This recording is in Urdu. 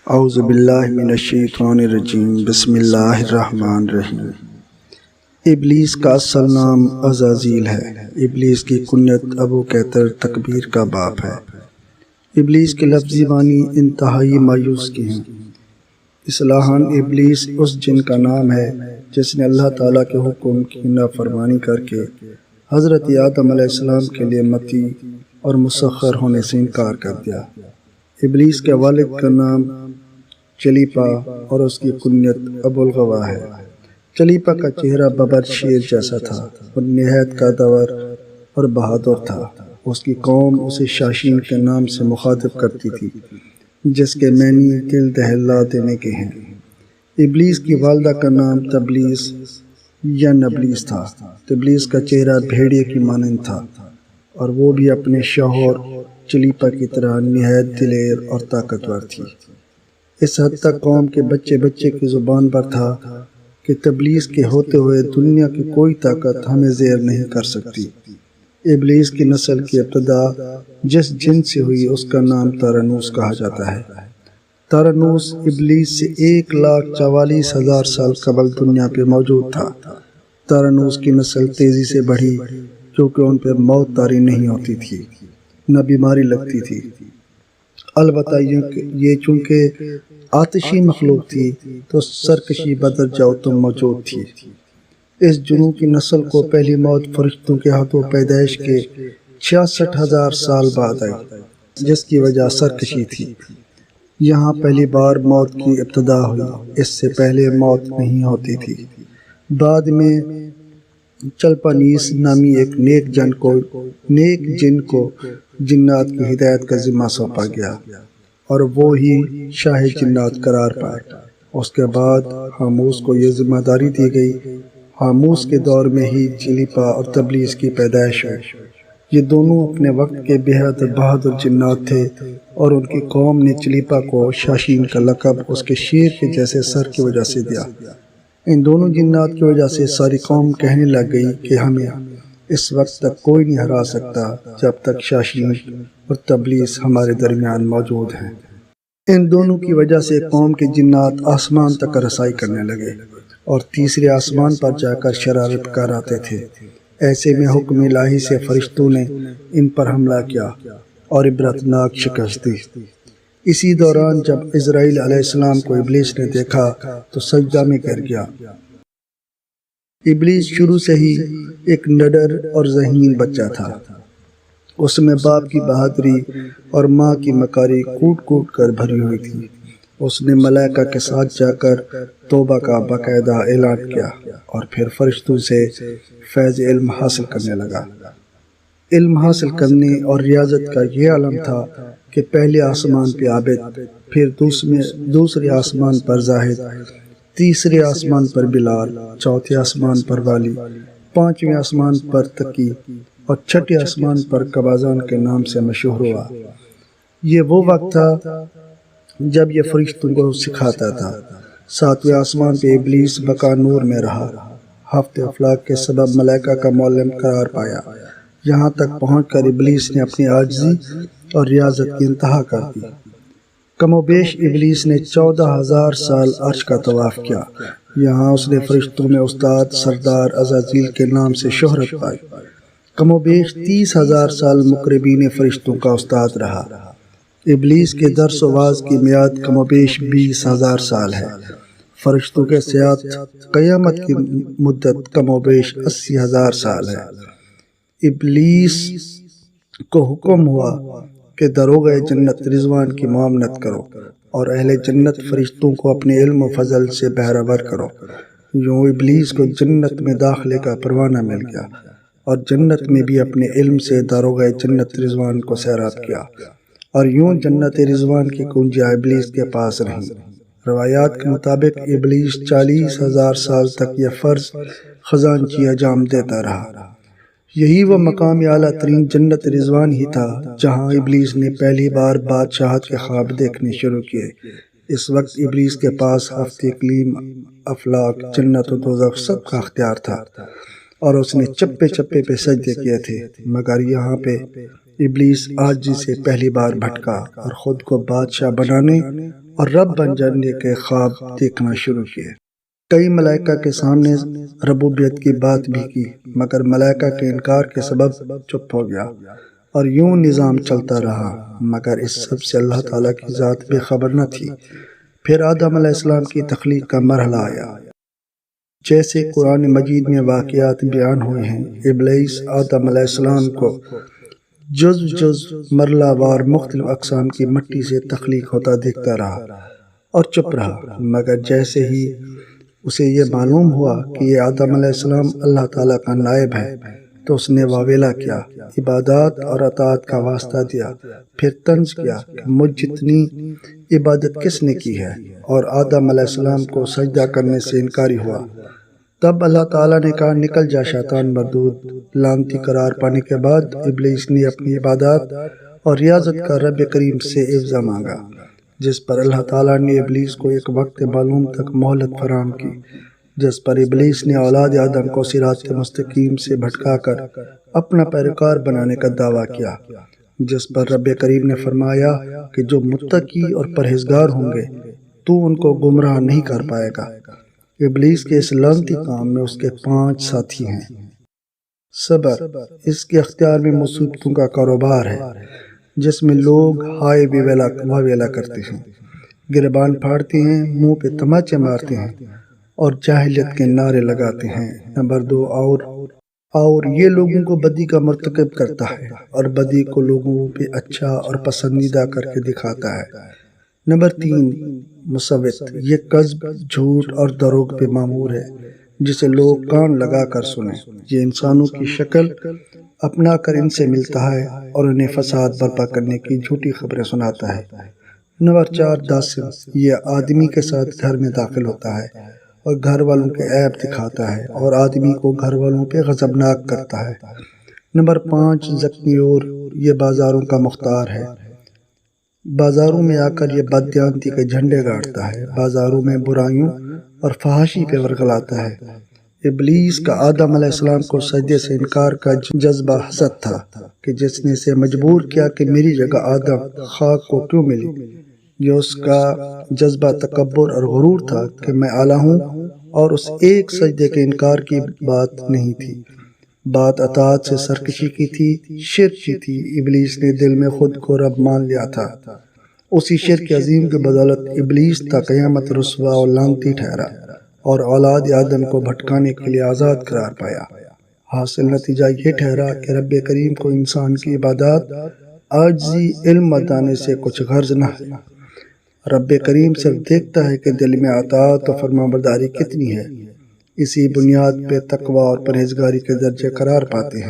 اعوذ باللہ من الشیطان الرجیم بسم اللہ الرحمن الرحیم۔ ابلیس کا اصل نام عزازیل ہے۔ ابلیس کی کنیت ابو کہتر تکبیر کا باپ ہے۔ ابلیس کے لفظی معنی انتہائی مایوس کی ہیں۔ اصطلاحاً ابلیس اس جن کا نام ہے جس نے اللہ تعالیٰ کے حکم کی نافرمانی کر کے حضرت آدم علیہ السلام کے لیے مطیع اور مسخر ہونے سے انکار کر دیا۔ ابلیس کے والد کا نام چلیپا اور اس کی کنیت ابو الغوا ہے۔ چلیپا کا چہرہ ببر شیر جیسا تھا اور نہایت قدور اور بہادر تھا۔ اس کی قوم اسے شاشین کے نام سے مخاطب کرتی تھی، جس کے معنی دل دہلا دینے کے ہیں۔ ابلیس کی والدہ کا نام تبلیس یا نبلیس تھا۔ تبلیس کا چہرہ بھیڑیے کی مانند تھا اور وہ بھی اپنے شوہر چلیپا کی طرح نہایت دلیر اور طاقتور تھی۔ اس حد تک قوم کے بچے بچے کی زبان پر تھا کہ تبلیس کے ہوتے ہوئے دنیا کی کوئی طاقت ہمیں زیر نہیں کر سکتی۔ ابلیس کی نسل کی ابتدا جس جن سے ہوئی اس کا نام تارنوس کہا جاتا ہے۔ تارنوس ابلیس سے 1,44,000 سال قبل دنیا پہ موجود تھا۔ تارنوس کی نسل تیزی سے بڑھی کیونکہ ان پہ موت طاری نہیں ہوتی تھی، نہ بیماری لگتی تھی۔ البتہ یہ چونکہ آتشی مخلوق تھی تو سرکشی بدرجہ اتم موجود تھی۔ اس جنوں کی نسل کو پہلی موت فرشتوں کے ہاتھوں پیدائش کے 66,000 سال بعد آئی، جس کی وجہ سرکشی تھی۔ یہاں پہلی بار موت کی ابتدا ہوئی، اس سے پہلے موت نہیں ہوتی تھی۔ بعد میں چلپانیس نامی ایک نیک جن کو جنات کی ہدایت کا ذمہ سونپا گیا اور وہ ہی شاہ جنات قرار پائے۔ اس کے بعد حاموس کو یہ ذمہ داری دی گئی۔ حاموس کے دور میں ہی چلیپا اور تبلیس کی پیدائش ہوئی۔ یہ دونوں اپنے وقت کے بہت بہادر جنات تھے اور ان کی قوم نے چلیپا کو شاشین کا لقب اس کے شیر کے جیسے سر کی وجہ سے دیا۔ ان دونوں جنات کی وجہ سے ساری قوم کہنے لگ گئی کہ ہمیں اس وقت تک کوئی نہیں ہرا سکتا جب تک شاشین اور تبلیس ہمارے درمیان موجود ہیں۔ ان دونوں کی وجہ سے قوم کے جنات آسمان تک رسائی کرنے لگے اور تیسرے آسمان پر جا کر شرارت کر آتے تھے۔ ایسے میں حکم الہی سے فرشتوں نے ان پر حملہ کیا اور عبرتناک شکست دی۔ اسی دوران جب اسرائیل علیہ السلام کو ابلیس نے دیکھا تو سجدہ میں گر گیا۔ ابلیس شروع سے ہی ایک نڈر اور ذہین بچہ تھا۔ اس میں باپ کی بہادری اور ماں کی مکاری کوٹ کوٹ کر بھری ہوئی تھی۔ اس نے ملائکہ کے ساتھ جا کر توبہ کا باقاعدہ اعلان کیا اور پھر فرشتوں سے فیض علم حاصل کرنے لگا۔ علم حاصل کرنے اور ریاضت کا یہ عالم تھا کہ پہلے آسمان پہ عابد، پھر دوسرے آسمان پر زاہد، تیسرے آسمان پر بلال، چوتھے آسمان پر والی، پانچویں آسمان پر تقی اور چھٹے آسمان پر قبازان کے نام سے مشہور ہوا۔ یہ وہ وقت تھا جب یہ فرشتوں کو سکھاتا تھا۔ ساتویں آسمان پہ ابلیس بقا نور میں رہا، ہفت افلاک کے سبب ملائکہ کا معلم قرار پایا۔ یہاں تک پہنچ کر ابلیس نے اپنی عاجزی اور ریاضت کی انتہا کر دی۔ کم و بیش ابلیس نے 14,000 سال عرش کا طواف کیا۔ یہاں اس نے فرشتوں میں استاد سردار عزازیل کے نام سے شہرت پائی۔ کم و بیش 30,000 سال مقربین فرشتوں کا استاد رہا۔ ابلیس کے درس و واعظ کی میعاد کم و بیش 20,000 سال ہے۔ فرشتوں کے ساتھ قیامت کی مدت کم و بیش 80,000 سال ہے۔ ابلیس کو حکم ہوا کہ دروغ جنت رضوان کی معاملت کرو اور اہل جنت فرشتوں کو اپنے علم و فضل سے بہرہور کرو۔ یوں ابلیس کو جنت میں داخلے کا پروانہ مل گیا اور جنت میں بھی اپنے علم سے داروغ جنت رضوان کو سیراب کیا، اور یوں جنت رضوان کی کنجیاں ابلیس کے پاس رہیں۔ روایات کے مطابق ابلیس 40,000 سال تک یہ فرض خزانچی انجام دیتا رہا۔ یہی وہ مقام اعلیٰ ترین جنت رضوان ہی تھا جہاں ابلیس نے پہلی بار بادشاہت کے خواب دیکھنے شروع کیے۔ اس وقت ابلیس کے پاس ہفت اقلیم، افلاک، جنت و دوزخ سب کا اختیار تھا اور اس نے چپے چپے پہ سجدے کیے تھے، مگر یہاں پہ ابلیس عاجزی سے پہلی بار بھٹکا اور خود کو بادشاہ بنانے اور رب بن جانے کے خواب دیکھنا شروع کیے۔ کئی ملائکہ کے سامنے ربوبیت کی بات بھی کی، مگر ملائکہ کے انکار کے سبب چپ ہو گیا، اور یوں نظام چلتا رہا، مگر اس سب سے اللہ تعالیٰ کی ذات بے خبر نہ تھی۔ پھر آدم علیہ السلام کی تخلیق کا مرحلہ آیا۔ جیسے قرآن مجید میں واقعات بیان ہوئے ہیں، ابلیس آدم علیہ السلام کو جز مرحلہ وار مختلف اقسام کی مٹی سے تخلیق ہوتا دیکھتا رہا اور چپ رہا، مگر جیسے ہی اسے یہ معلوم ہوا کہ یہ آدم علیہ السلام اللہ تعالیٰ کا نائب ہے، تو اس نے واویلا کیا، عبادات اور اطاعت کا واسطہ دیا، پھر طنز کیا کہ مجھ جتنی عبادت کس نے کی ہے، اور آدم علیہ السلام کو سجدہ کرنے سے انکاری ہوا۔ تب اللہ تعالیٰ نے کہا، نکل جا شیطان مردود۔ لعنتی قرار پانے کے بعد ابلیس نے اپنی عبادات اور ریاضت کا رب کریم سے عفو مانگا، جس پر اللہ تعالیٰ نے ابلیس کو ایک وقت معلوم تک مہلت فراہم کی، جس پر ابلیس نے اولاد آدم کو صراط مستقیم سے بھٹکا کر اپنا پیروکار بنانے کا دعویٰ کیا، جس پر رب کریم نے فرمایا کہ جو متقی اور پرہیزگار ہوں گے تو ان کو گمراہ نہیں کر پائے گا۔ ابلیس کے اس لعنتی کام میں اس کے 5 ساتھی ہیں۔ صبر، اس کے اختیار میں مصیبتوں کا کاروبار ہے، جس میں لوگ ہائے واویلا کرتے ہیں، گریبان پھاڑتے ہیں، منہ پہ تماچے مارتے ہیں اور جاہلیت کے نعرے لگاتے ہیں۔ نمبر 2، اور یہ لوگوں کو بدی کا مرتکب کرتا ہے اور بدی کو لوگوں پہ اچھا اور پسندیدہ کر کے دکھاتا ہے۔ نمبر 3، مصوت، یہ کذب، جھوٹ اور دروغ پہ مامور ہے، جسے لوگ کان لگا کر سنیں۔ یہ انسانوں کی شکل اپنا کر ان سے ملتا ہے اور انہیں فساد برپا کرنے کی جھوٹی خبریں سناتا ہے۔ نمبر 4، داسم، یہ آدمی کے ساتھ گھر میں داخل ہوتا ہے اور گھر والوں کے عیب دکھاتا ہے اور آدمی کو گھر والوں پہ غضبناک کرتا ہے۔ نمبر 5، زکمیور، یہ بازاروں کا مختار ہے، بازاروں میں آ کر یہ بددیانتی کے جھنڈے گاڑتا ہے، بازاروں میں برائیوں اور فحاشی پہ ورگلاتا ہے۔ ابلیس کا آدم علیہ السلام کو سجدے سے انکار کا جذبہ حسد تھا، کہ جس نے اسے مجبور کیا کہ میری جگہ آدم خاک کو کیوں ملی۔ یہ اس کا جذبہ تکبر اور غرور تھا کہ میں اعلیٰ ہوں، اور اس ایک سجدے کے انکار کی بات نہیں تھی، بات اطاعت سے سرکشی کی تھی، شرک کی تھی۔ ابلیس نے دل میں خود کو رب مان لیا تھا۔ اسی شرک عظیم کی بدولت ابلیس تا قیامت رسوا اور لعنتی ٹھہرا اور اولاد آدم کو بھٹکانے کے لیے آزاد قرار پایا۔ حاصل نتیجہ یہ ٹھہرا کہ رب کریم کو انسان کی عبادات، عاجزی، علم و دانے سے کچھ غرض نہ ہے۔ رب کریم صرف دیکھتا ہے کہ دل میں اطاعت و فرمانبرداری کتنی ہے۔ اسی بنیاد پہ تقویٰ اور پرہیزگاری کے درجے قرار پاتے ہیں۔